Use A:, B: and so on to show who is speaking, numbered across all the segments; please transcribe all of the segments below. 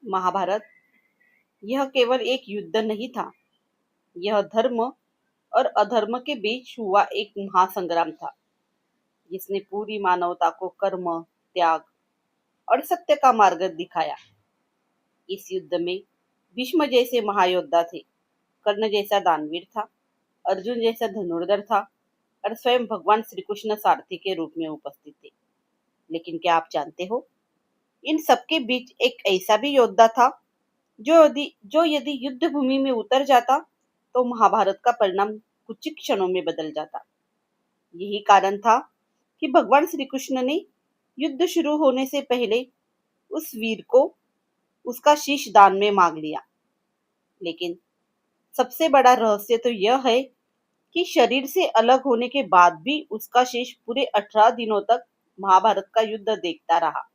A: महाभारत यह केवल एक युद्ध नहीं था। यह धर्म और अधर्म के बीच हुआ एक महासंग्राम था, जिसने पूरी मानवता को कर्म, त्याग और सत्य का मार्ग दिखाया। इस युद्ध में भीष्म जैसे महायोद्धा थे, कर्ण जैसा दानवीर था, अर्जुन जैसा धनुर्धर था और स्वयं भगवान श्री कृष्ण सारथी के रूप में उपस्थित थे। लेकिन क्या आप जानते हो, इन सबके बीच एक ऐसा भी योद्धा था जो यदि युद्ध भूमि में उतर जाता तो महाभारत का परिणाम कुछ ही क्षणों में बदल जाता। यही कारण था कि भगवान श्री कृष्ण ने युद्ध शुरू होने से पहले उस वीर को उसका शीश दान में मांग लिया। लेकिन सबसे बड़ा रहस्य तो यह है कि शरीर से अलग होने के बाद भी उसका शीश पूरे 18 दिनों तक महाभारत का युद्ध देखता रहा।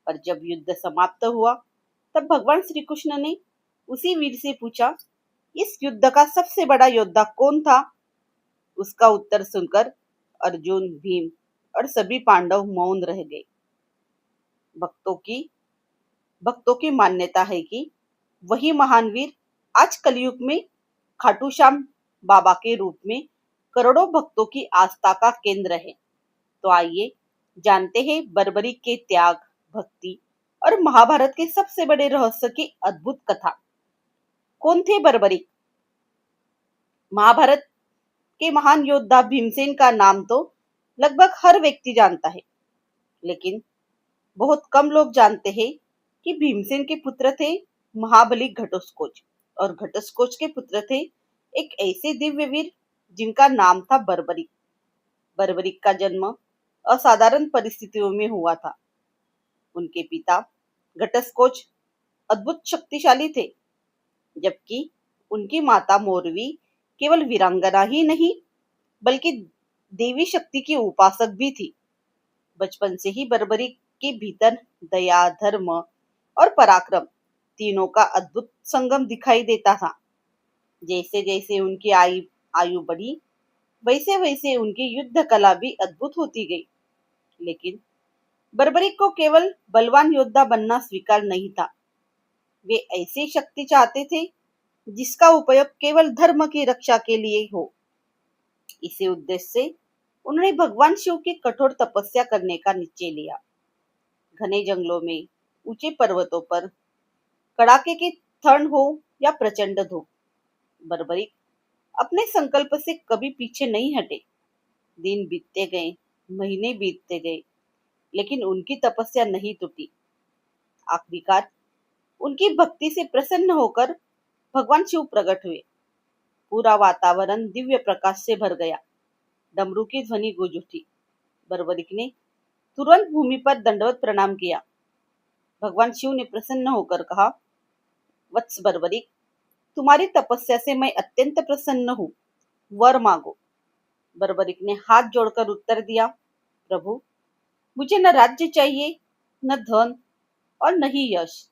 A: और जब युद्ध समाप्त हुआ, तब भगवान श्री कृष्ण ने उसी वीर से पूछा, इस युद्ध का सबसे बड़ा योद्धा कौन था? उसका उत्तर सुनकर अर्जुन, भीम और सभी पांडव मौन रह गए। भक्तों की भक्तों की मान्यता है कि वही महान वीर आज कलयुग में खाटू श्याम बाबा के रूप में करोड़ों भक्तों की आस्था का केंद्र है। तो आइए जानते हैं बर्बरी के त्याग, भक्ति और महाभारत के सबसे बड़े रहस्य की अद्भुत कथा। कौन थे बर्बरी? महाभारत के महान योद्धा भीमसेन का नाम तो लगभग हर व्यक्ति जानता है, लेकिन बहुत कम लोग जानते हैं कि भीमसेन के पुत्र थे महाबली घटोत्कच, और घटोत्कच के पुत्र थे एक ऐसे दिव्य वीर जिनका नाम था बर्बरिक। बर्बरिक का जन्म असाधारण परिस्थितियों में हुआ था। उनके पिता घटोत्कच अद्भुत शक्तिशाली थे, जबकि उनकी माता मौरवी केवल वीरांगना ही नहीं बल्कि देवी शक्ति की उपासक भी थी। बचपन से ही बर्बरिक के भीतर दया, धर्म और पराक्रम तीनों का अद्भुत संगम दिखाई देता था। जैसे जैसे उनकी आयु बढ़ी, वैसे वैसे उनकी युद्ध कला भी अद्भुत होती गई। लेकिन बर्बरिक को केवल बलवान योद्धा बनना स्वीकार नहीं था। वे ऐसी शक्ति चाहते थे जिसका उपयोग केवल धर्म की रक्षा के लिए हो। इसी उद्देश्य से उन्होंने भगवान शिव की कठोर तपस्या करने का निश्चय लिया। घने जंगलों में, ऊंचे पर्वतों पर, कड़ाके की ठंड हो या प्रचंड धूप, बर्बरिक अपने संकल्प से कभी पीछे नहीं हटे। दिन बीतते गए, महीने बीतते गए, लेकिन उनकी तपस्या नहीं टूटी। आखिरकार उनकी भक्ति से प्रसन्न होकर भगवान शिव प्रकट हुए। पूरा वातावरण दिव्य प्रकाश से भर गया। डमरू की ध्वनि गूंज उठी। बर्बरिक ने तुरंत भूमि पर दंडवत प्रणाम किया। भगवान शिव ने प्रसन्न होकर कहा, वत्स बर्बरिक, तुम्हारी तपस्या से मैं अत्यंत प्रसन्न हूँ, वर मांगो। बर्बरिक ने हाथ जोड़कर उत्तर दिया, प्रभु, मुझे न राज्य चाहिए, न धन और न ही यश।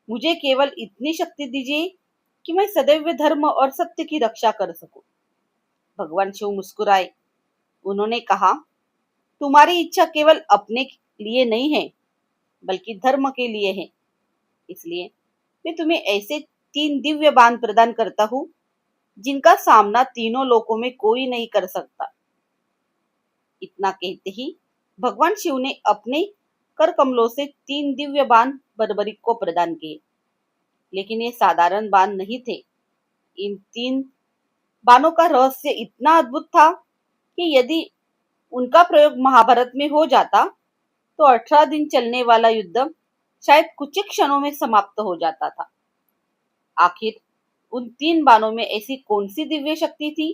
A: मुझे केवल इतनी शक्ति दीजिए कि मैं सदैव धर्म और सत्य की रक्षा कर सकूं। भगवान शिव मुस्कुराए। उन्होंने कहा, तुम्हारी इच्छा केवल अपने लिए नहीं है, बल्कि धर्म के लिए है। इसलिए मैं तुम्हें ऐसे 3 दिव्य बाण प्रदान करता हूँ जिनका सामना तीनों लोकों में कोई नहीं कर सकता। इतना कहते ही भगवान शिव ने अपने कर कमलों से 3 दिव्य बाण बर्बरिक को प्रदान किए। लेकिन ये साधारण बाण नहीं थे। इन 3 बाणों का रहस्य इतना अद्भुत था कि यदि उनका प्रयोग महाभारत में हो जाता तो 18 दिन चलने वाला युद्ध शायद कुछ ही क्षणों में समाप्त हो जाता था। आखिर उन 3 बाणों में ऐसी कौन सी दिव्य शक्ति थी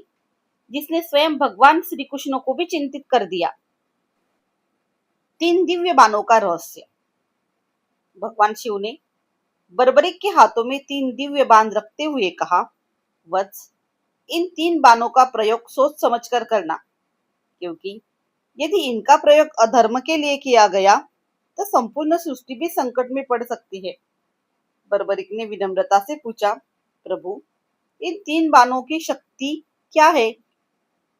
A: जिसने स्वयं भगवान श्री कृष्ण को भी चिंतित कर दिया? 3 दिव्य बाणों का रहस्य। भगवान शिव ने बर्बरिक के हाथों में 3 दिव्य बाण रखते हुए कहा, वत्स, इन 3 बाणों का प्रयोग सोच समझकर करना, क्योंकि यदि इनका प्रयोग अधर्म के लिए किया गया तो संपूर्ण सृष्टि भी संकट में पड़ सकती है। बर्बरिक ने विनम्रता से पूछा, प्रभु, इन 3 बाणों की शक्ति क्या है?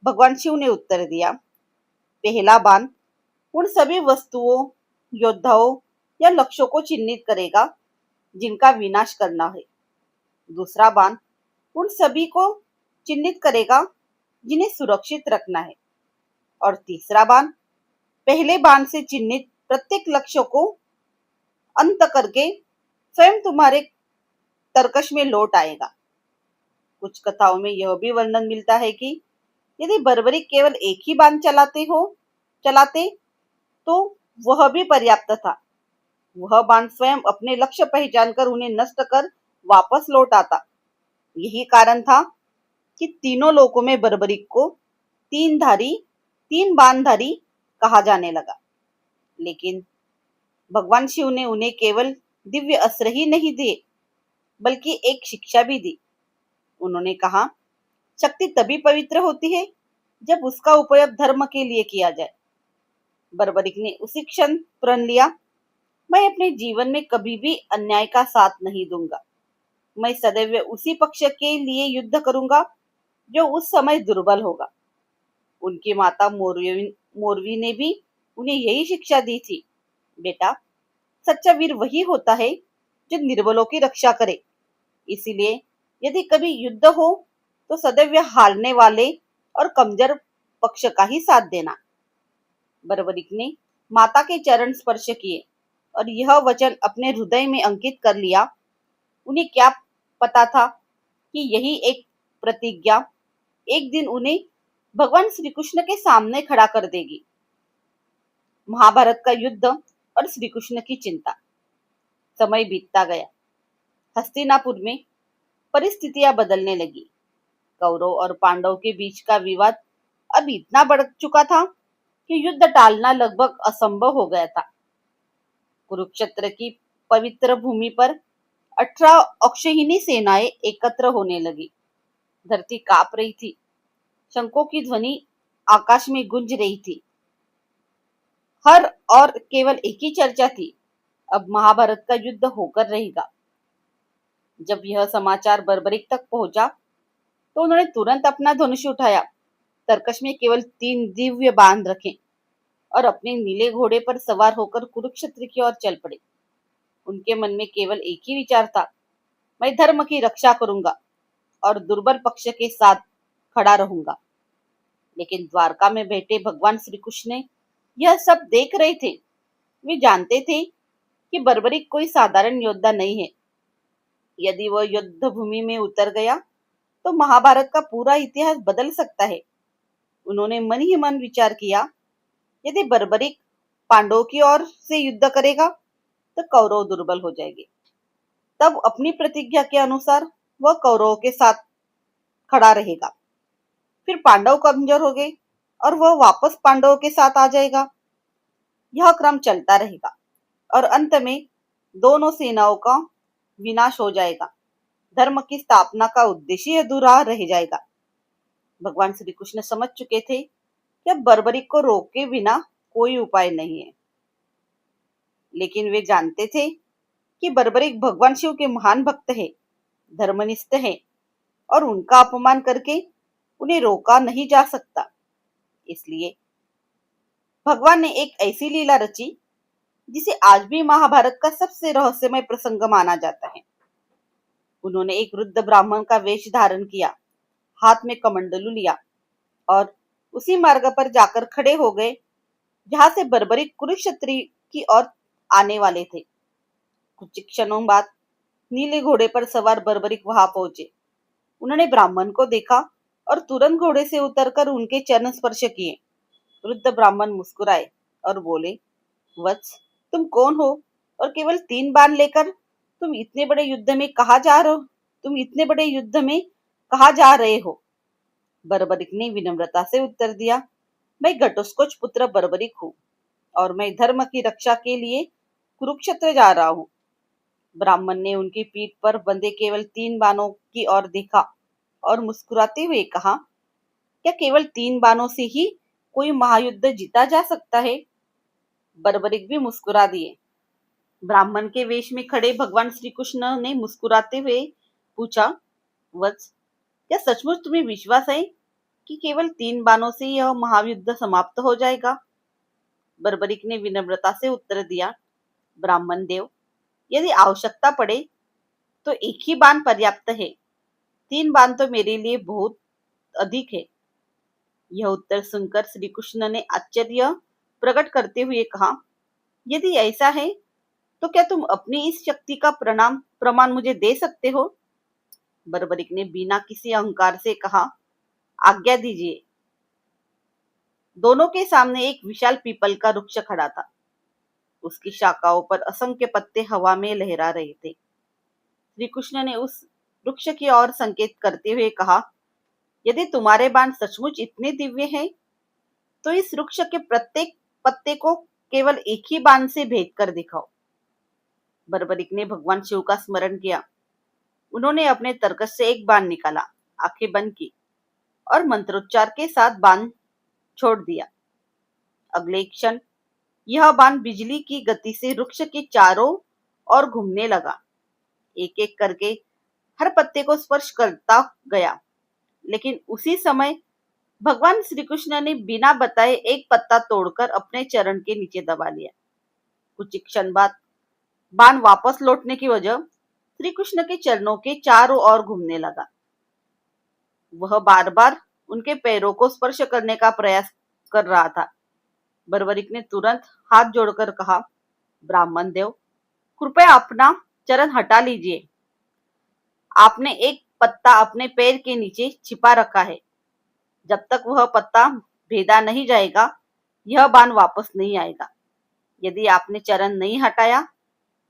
A: भगवान शिव ने उत्तर दिया, पहला बाण उन सभी वस्तुओं, योद्धाओं या लक्ष्यों को चिन्हित करेगा जिनका विनाश करना है। दूसरा बाण उन सभी को चिन्हित करेगा जिन्हें सुरक्षित रखना है। और तीसरा बाण पहले बाण से चिन्हित प्रत्येक लक्ष्य को अंत करके स्वयं तुम्हारे तरकश में लौट आएगा। कुछ कथाओं में यह भी वर्णन मिलता है कि यदि बर्बरिक केवल एक ही बाण चलाते तो वह भी पर्याप्त था। वह बाण स्वयं अपने लक्ष्य पहचान कर उन्हें नष्ट कर वापस लौट आता। यही कारण था कि तीनों लोकों में बर्बरिक को तीन बाणधारी कहा जाने लगा। लेकिन भगवान शिव ने उन्हें केवल दिव्य अस्त्र ही नहीं दिए, बल्कि एक शिक्षा भी दी। उन्होंने कहा, शक्ति तभी पवित्र होती है जब उसका उपयोग धर्म के लिए किया जाए। बर्बरिक ने उसी क्षण प्रण लिया, मैं अपने जीवन में कभी भी अन्याय का साथ नहीं दूंगा। मैं सदैव उसी पक्ष के लिए युद्ध करूंगा जो उस समय दुर्बल होगा। उनकी माता मोरवी ने भी उन्हें यही शिक्षा दी थी, बेटा, सच्चा वीर वही होता है जो निर्बलों की रक्षा करे। इसीलिए यदि कभी युद्ध हो तो सदैव हारने वाले और कमजोर पक्ष का ही साथ देना। बर्बरिक ने माता के चरण स्पर्श किए और यह वचन अपने हृदय में अंकित कर लिया। उन्हें क्या पता था कि यही एक प्रतिज्ञा एक दिन उन्हें भगवान श्री कृष्ण के सामने खड़ा कर देगी। महाभारत का युद्ध और श्री कृष्ण की चिंता। समय बीतता गया। हस्तिनापुर में परिस्थितियां बदलने लगी। कौरव और पांडव के बीच का विवाद अब इतना बढ़ चुका था कि युद्ध टालना लगभग असंभव हो गया था। कुरुक्षेत्र की पवित्र भूमि पर 18 अक्षौहिणी सेनाएं एकत्र होने लगी। धरती कांप रही थी। शंखों की ध्वनि आकाश में गूंज रही थी। हर और केवल एक ही चर्चा थी, अब महाभारत का युद्ध होकर रहेगा। जब यह समाचार बर्बरिक तक पहुंचा तो उन्होंने तुरंत अपना धनुष उठाया, तरकश में केवल 3 दिव्य बाण रखे और अपने नीले घोड़े पर सवार होकर कुरुक्षेत्र की ओर चल पड़े। उनके मन में केवल एक ही विचार था, मैं धर्म की रक्षा करूंगा और दुर्बल पक्ष के साथ खड़ा रहूंगा। लेकिन द्वारका में बैठे भगवान श्री कृष्ण यह सब देख रहे थे। वे जानते थे कि बर्बरिक कोई साधारण योद्धा नहीं है। यदि वह युद्ध भूमि में उतर गया तो महाभारत का पूरा इतिहास बदल सकता है। उन्होंने मन ही मन विचार किया, यदि बर्बरिक पांडवों की ओर से युद्ध करेगा तो कौरव दुर्बल हो जाएंगे। तब अपनी प्रतिज्ञा के अनुसार वह कौरवों के साथ खड़ा रहेगा। फिर पांडव कमजोर हो गए और वह वापस पांडवों के साथ आ जाएगा। यह क्रम चलता रहेगा और अंत में दोनों सेनाओं का विनाश हो जाएगा। धर्म की स्थापना का उद्देश्य अधूरा रह जाएगा। भगवान श्री कृष्ण समझ चुके थे कि अब बर्बरिक को रोके बिना कोई उपाय नहीं है। लेकिन वे जानते थे कि बर्बरिक भगवान शिव के महान भक्त है, धर्मनिष्ठ है और उनका अपमान करके उन्हें रोका नहीं जा सकता। इसलिए भगवान ने एक ऐसी लीला रची जिसे आज भी महाभारत का सबसे रहस्यमय प्रसंग माना जाता है। उन्होंने एक वृद्ध ब्राह्मण का वेश धारण किया, हाथ में कमंडलू लिया और उसी मार्ग पर जाकर खड़े हो गए जहां से बर्बरिक कुरुक्षेत्र की ओर आने वाले थे। कुछ क्षणों बाद नीले घोड़े पर सवार बर्बरिक वहां पहुंचे। उन्होंने ब्राह्मण को देखा और तुरंत घोड़े से उतरकर उनके चरण स्पर्श किए। वृद्ध ब्राह्मण मुस्कुराए और बोले, वत्स, तुम कौन हो और केवल 3 बाण लेकर तुम इतने बड़े युद्ध में कहा जा रहे हो तुम इतने बड़े युद्ध में कहा जा रहे हो? बर्बरिक ने विनम्रता से उत्तर दिया, मैं घटोत्कच पुत्र बर्बरिक हूँ और मैं धर्म की रक्षा के लिए कुरुक्षेत्र जा रहा हूँ। ब्राह्मण ने उनकी पीठ पर बंधे केवल 3 बाणों की ओर देखा और मुस्कुराते हुए कहा, क्या केवल 3 बाणों से ही कोई महायुद्ध जीता जा सकता है? बर्बरिक भी मुस्कुरा दिए। ब्राह्मण के वेश में खड़े भगवान श्री कृष्ण ने मुस्कुराते हुए पूछा, वत्स, क्या सचमुच तुम्हें विश्वास है कि केवल 3 बाणों से यह महायुद्ध समाप्त हो जाएगा? बर्बरिक ने विनम्रता से उत्तर दिया, ब्राह्मण देव, यदि आवश्यकता पड़े तो एक ही बाण पर्याप्त है, 3 बाण तो मेरे लिए बहुत अधिक है। यह उत्तर सुनकर श्री कृष्ण ने आश्चर्य प्रकट करते हुए कहा, यदि ऐसा है तो क्या तुम अपनी इस शक्ति का प्रमाण मुझे दे सकते हो? बर्बरिक ने बिना किसी अहंकार से कहा, आज्ञा दीजिए। दोनों के सामने एक विशाल पीपल का वृक्ष खड़ा था। उसकी शाखाओं पर असंख्य पत्ते हवा में लहरा रहे थे। श्री कृष्ण ने उस वृक्ष की ओर संकेत करते हुए कहा, यदि तुम्हारे बाण सचमुच इतने दिव्य हैं, तो इस वृक्ष के प्रत्येक पत्ते को केवल एक ही बाण से भेद कर दिखाओ। बर्बरिक ने भगवान शिव का स्मरण किया। उन्होंने अपने तरकस से एक बाण निकाला, आंखें बंद की और मंत्रोच्चार के साथ बाण छोड़ दिया। अगले क्षण यह बाण बिजली की गति से वृक्ष के चारों ओर घूमने लगा। एक एक करके हर पत्ते को स्पर्श करता गया, लेकिन उसी समय भगवान श्री कृष्ण ने बिना बताए एक पत्ता तोड़कर अपने चरण के नीचे दबा लिया। कुछ क्षण बाद बाण वापस लौटने की वजह श्री कृष्ण के चरणों के चारों ओर घूमने लगा। वह बार बार उनके पैरों को स्पर्श करने का प्रयास कर रहा था। बर्बरिक ने तुरंत हाथ जोड़कर कहा, ब्राह्मण देव, कृपया अपना चरण हटा लीजिए। आपने एक पत्ता अपने पैर के नीचे छिपा रखा है। जब तक वह पत्ता भेदा नहीं जाएगा, यह बाण वापस नहीं आएगा। यदि आपने चरण नहीं हटाया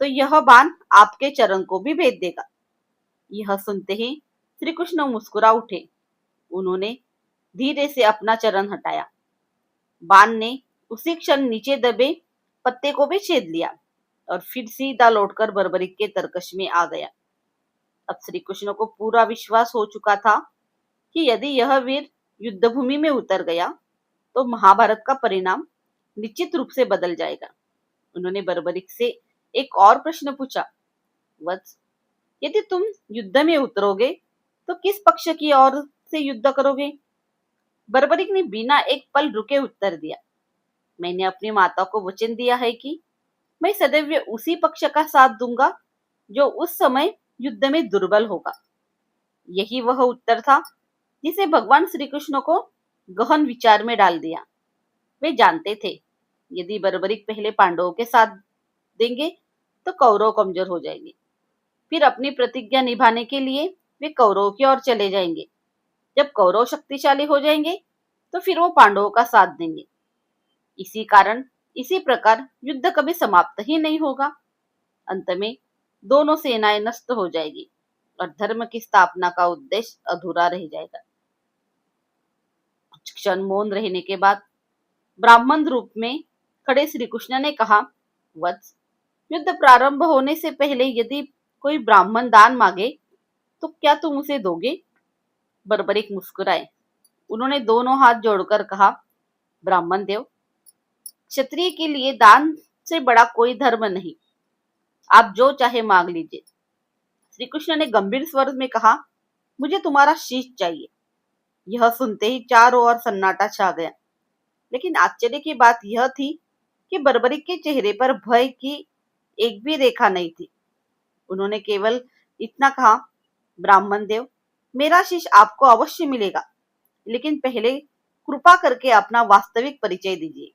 A: तो यह बाण आपके चरण को भी भेद देगा। यह सुनते ही श्री कृष्ण मुस्कुरा उठे। उन्होंने धीरे से अपना चरण हटाया। बाण ने उसी क्षण नीचे दबे पत्ते को भी छेद लिया और फिर सीधा लौटकर बर्बरिक के तरकश में आ गया। अब श्री कृष्ण को पूरा विश्वास हो चुका था कि यदि यह वीर युद्ध भूमि में उतर गया तो महाभारत का परिणाम निश्चित रूप से बदल जाएगा। उन्होंने बर्बरिक से एक और प्रश्न पूछा, वत्स, यदि तुम युद्ध में उतरोगे तो किस पक्ष की ओर से युद्ध करोगे? बर्बरिक ने बिना एक पल रुके उत्तर दिया, मैंने अपनी माता को वचन दिया है कि मैं सदैव उसी पक्ष का साथ दूंगा जो उस समय युद्ध में दुर्बल होगा। यही वह उत्तर था जिसे भगवान श्री कृष्ण को गहन विचार में डाल दिया। वे जानते थे यदि बर्बरिक पहले पांडवों के साथ देंगे तो कौरव कमजोर हो जाएंगे। फिर अपनी प्रतिज्ञा निभाने के लिए वे कौरवों की ओर चले जाएंगे। जब कौरव शक्तिशाली हो जाएंगे तो फिर वो पांडवों का साथ देंगे। इसी प्रकार युद्ध कभी समाप्त ही नहीं होगा। अंत में दोनों सेनाएं नष्ट हो जाएगी और धर्म की स्थापना का उद्देश्य अधूरा रह जाएगा। कुछ क्षण मौन रहने के बाद ब्राह्मण रूप में खड़े श्री कृष्ण ने कहा, वत्स, युद्ध प्रारंभ होने से पहले यदि कोई ब्राह्मण दान मांगे तो क्या तुम उसे दोगे? बर्बरिक मुस्कुराए। उन्होंने दोनों हाथ जोड़कर कहा, ब्राह्मण देव, क्षत्रिय के लिए दान से बड़ा कोई धर्म नहीं। आप जो चाहे मांग लीजिए। श्री कृष्ण ने गंभीर स्वर में कहा, मुझे तुम्हारा शीश चाहिए। यह सुनते ही चारों ओर सन्नाटा छा गया। लेकिन आश्चर्य की बात यह थी कि बर्बरिक के चेहरे पर भय की एक भी रेखा नहीं थी। उन्होंने केवल इतना कहा, ब्राह्मण देव, मेरा शीश आपको अवश्य मिलेगा, लेकिन पहले कृपा करके अपना वास्तविक परिचय दीजिए।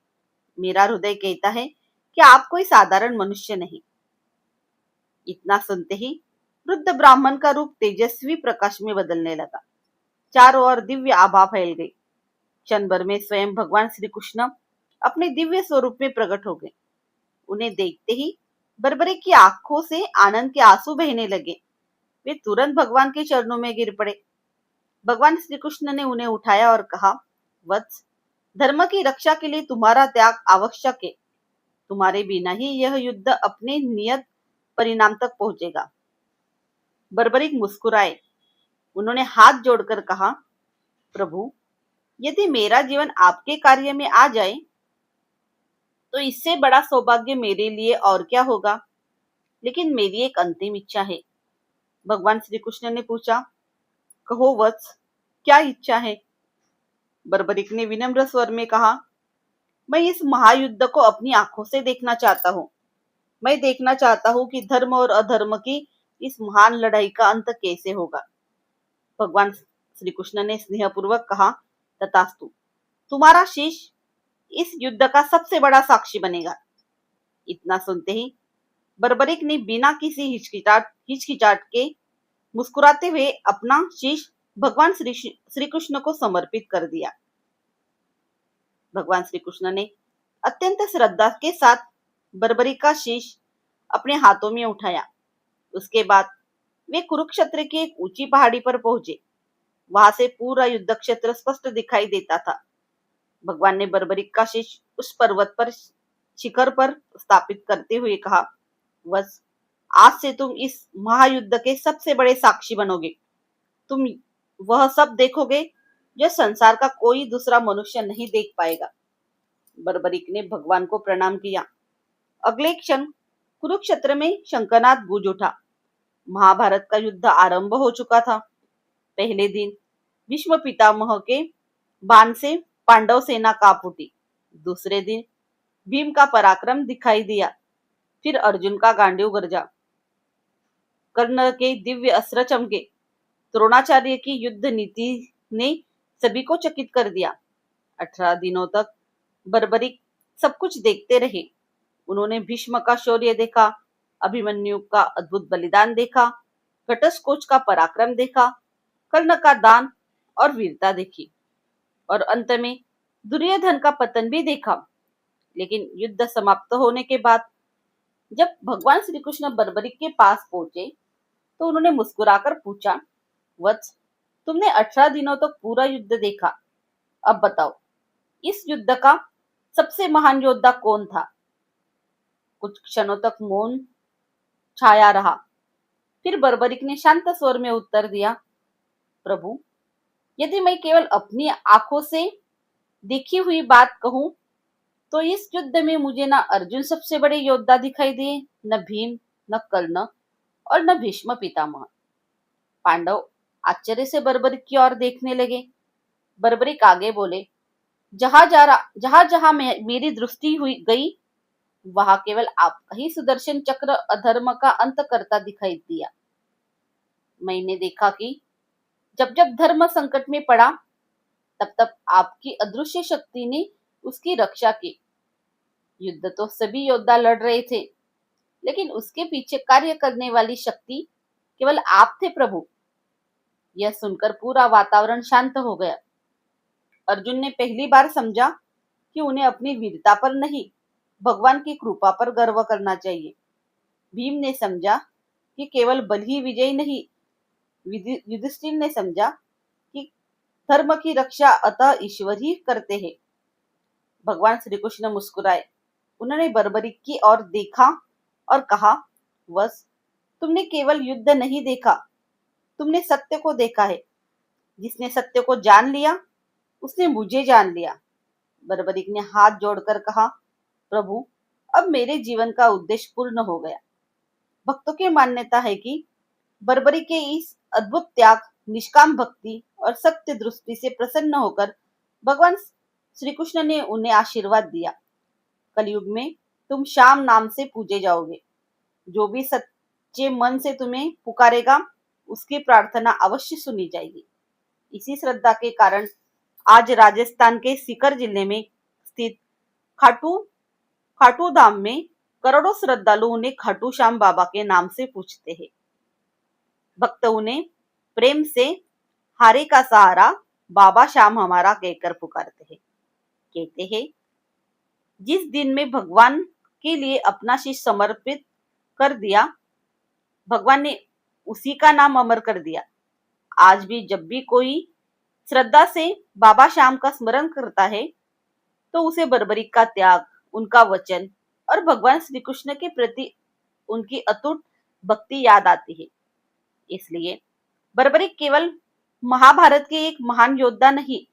A: मेरा हृदय कहता है कि आप कोई साधारण मनुष्य नहीं। इतना सुनते ही वृद्ध ब्राह्मण का रूप तेजस्वी प्रकाश में बदलने लगा। चारों ओर दिव्य आभा फैल गई। क्षण भर में स्वयं भगवान श्री कृष्ण अपने दिव्य स्वरूप में प्रकट हो गए। उन्हें देखते ही बर्बरिक की आंखों से आनंद के आंसू बहने लगे। वे तुरंत भगवान के चरणों में गिर पड़े। भगवान श्री कृष्ण ने उन्हें उठाया और कहा, वत्स, धर्म की रक्षा के लिए तुम्हारा त्याग आवश्यक है। तुम्हारे बिना ही यह युद्ध अपने नियत परिणाम तक पहुंचेगा। बर्बरिक मुस्कुराए। उन्होंने हाथ जोड़कर कहा, प्रभु, यदि मेरा जीवन आपके कार्य में आ जाए तो इससे बड़ा सौभाग्य मेरे लिए और क्या होगा। लेकिन मेरी एक अंतिम इच्छा है। भगवान श्री कृष्ण ने पूछा, कहो वत्स, क्या इच्छा है? बर्बरिक ने विनम्र स्वर में कहा, मैं इस महायुद्ध को अपनी आंखों से देखना चाहता हूँ। मैं देखना चाहता हूँ कि धर्म और अधर्म की इस महान लड़ाई का अंत कैसे होगा। भगवान श्री कृष्ण ने स्नेहपूर्वक कहा, तथास्तु, तुम्हारा शिष्य इस युद्ध का सबसे बड़ा साक्षी बनेगा। इतना सुनते ही बर्बरिक ने बिना किसी हिचकिचाहट के मुस्कुराते हुए अपना शीश भगवान श्री कृष्ण को समर्पित कर दिया। भगवान श्री कृष्ण ने अत्यंत श्रद्धा के साथ बर्बरिक का शीश अपने हाथों में उठाया। उसके बाद वे कुरुक्षेत्र की एक ऊंची पहाड़ी पर पहुंचे। वहां से पूरा युद्ध क्षेत्र स्पष्ट दिखाई देता था। भगवान ने बर्बरिक का शीश उस पर्वत पर शिखर पर स्थापित करते हुए कहा, बस आज से तुम इस महायुद्ध के सबसे बड़े साक्षी बनोगे। तुम वह सब देखोगे जो संसार का कोई दूसरा मनुष्य नहीं देख पाएगा। बर्बरिक ने भगवान को प्रणाम किया। अगले क्षण कुरुक्षेत्र में शंखनाद गूंज उठा। महाभारत का युद्ध आरंभ हो चुका था। पहले दिन भीष्म पितामह के बाण से पांडव सेना कांप उठी। दूसरे दिन भीम का पराक्रम दिखाई दिया। फिर अर्जुन का गांडीव गरजा। कर्ण के दिव्य अस्त्र चमके। द्रोणाचार्य की युद्ध नीति ने सभी को चकित कर दिया। 18 दिनों तक बर्बरिक सब कुछ देखते रहे। उन्होंने भीष्म का शौर्य देखा, अभिमन्यु का अद्भुत बलिदान देखा, घटस्कोच का पराक्रम देखा, कर्ण का दान और वीरता देखी, और अंत में दुर्योधन का पतन भी देखा। लेकिन युद्ध समाप्त होने के बाद जब भगवान श्री कृष्ण बर्बरिक के पास पहुंचे तो उन्होंने मुस्कुराकर पूछा, वत्स, तुमने 18 दिनों तक पूरा युद्ध देखा। अब बताओ, इस युद्ध का सबसे महान योद्धा कौन था? कुछ क्षणों तक मौन छाया रहा। फिर बर्बरिक ने शांत स्वर में उत्तर दिया, प्रभु, यदि मैं केवल अपनी आंखों से देखी हुई बात कहूं तो इस युद्ध में मुझे न अर्जुन सबसे बड़े योद्धा दिखाई दिए, न भीम, न कर्ण और न भीष्म पितामह। पांडव आश्चर्य से बर्बरिक की ओर देखने लगे। बर्बरिक आगे बोले, जहां जहां मेरी दृष्टि हुई गई वहां केवल आपका ही सुदर्शन चक्र अधर्म का अंत करता दिखाई दिया। मैंने देखा कि जब जब धर्म संकट में पड़ा तब तब आपकी अदृश्य शक्ति ने उसकी रक्षा की। युद्ध तो सभी योद्धा लड़ रहे थे, लेकिन उसके पीछे कार्य करने वाली शक्ति केवल आप थे प्रभु। यह सुनकर पूरा वातावरण शांत हो गया। अर्जुन ने पहली बार समझा कि उन्हें अपनी वीरता पर नहीं, भगवान की कृपा पर गर्व करना चाहिए। भीम ने समझा कि केवल बल ही विजय नहीं। युधिष्ठिर ने समझा कि धर्म की रक्षा अतः ईश्वर ही करते हैं। भगवान श्री कृष्ण मुस्कुराए। उन्होंने बर्बरिक की ओर देखा और कहा, बस तुमने केवल युद्ध नहीं देखा, तुमने सत्य को देखा है। जिसने सत्य को जान लिया उसने मुझे जान लिया। बर्बरिक ने हाथ जोड़कर कहा, प्रभु, अब मेरे जीवन का उद्देश्य पूर्ण हो गया। भक्तों की मान्यता है कि बर्बरिक के इस अद्भुत त्याग, निष्काम भक्ति और सत्य दृष्टि से प्रसन्न होकर भगवान श्री कृष्ण ने उन्हें आशीर्वाद दिया। कलयुग में तुम श्याम नाम से पूजे जाओगे। जो भी सच्चे मन से तुम्हें पुकारेगा उसकी प्रार्थना अवश्य सुनी जाएगी। इसी श्रद्धा के कारण आज राजस्थान के सीकर जिले में स्थित खाटू धाम में करोड़ों श्रद्धालु उन्हें खाटू श्याम बाबा के नाम से पूछते हैं। भक्त उन्हें प्रेम से हारे का सहारा बाबा श्याम हमारा कहकर पुकारते हैं। कहते हैं, जिस दिन में भगवान के लिए अपना शीश समर्पित कर दिया, भगवान ने उसी का नाम अमर कर दिया। आज भी जब भी कोई श्रद्धा से बाबा श्याम का स्मरण करता है तो उसे बर्बरिक का त्याग, उनका वचन और भगवान श्री कृष्ण के प्रति उनकी अटूट भक्ति याद आती है। इसलिए बर्बरिक केवल महाभारत के एक महान योद्धा नहीं,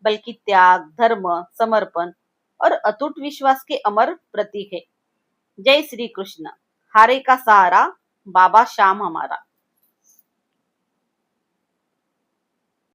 A: बल्कि त्याग, धर्म, समर्पण और अटूट विश्वास के अमर प्रतीक है। जय श्री कृष्ण। हारे का सहारा बाबा श्याम हमारा।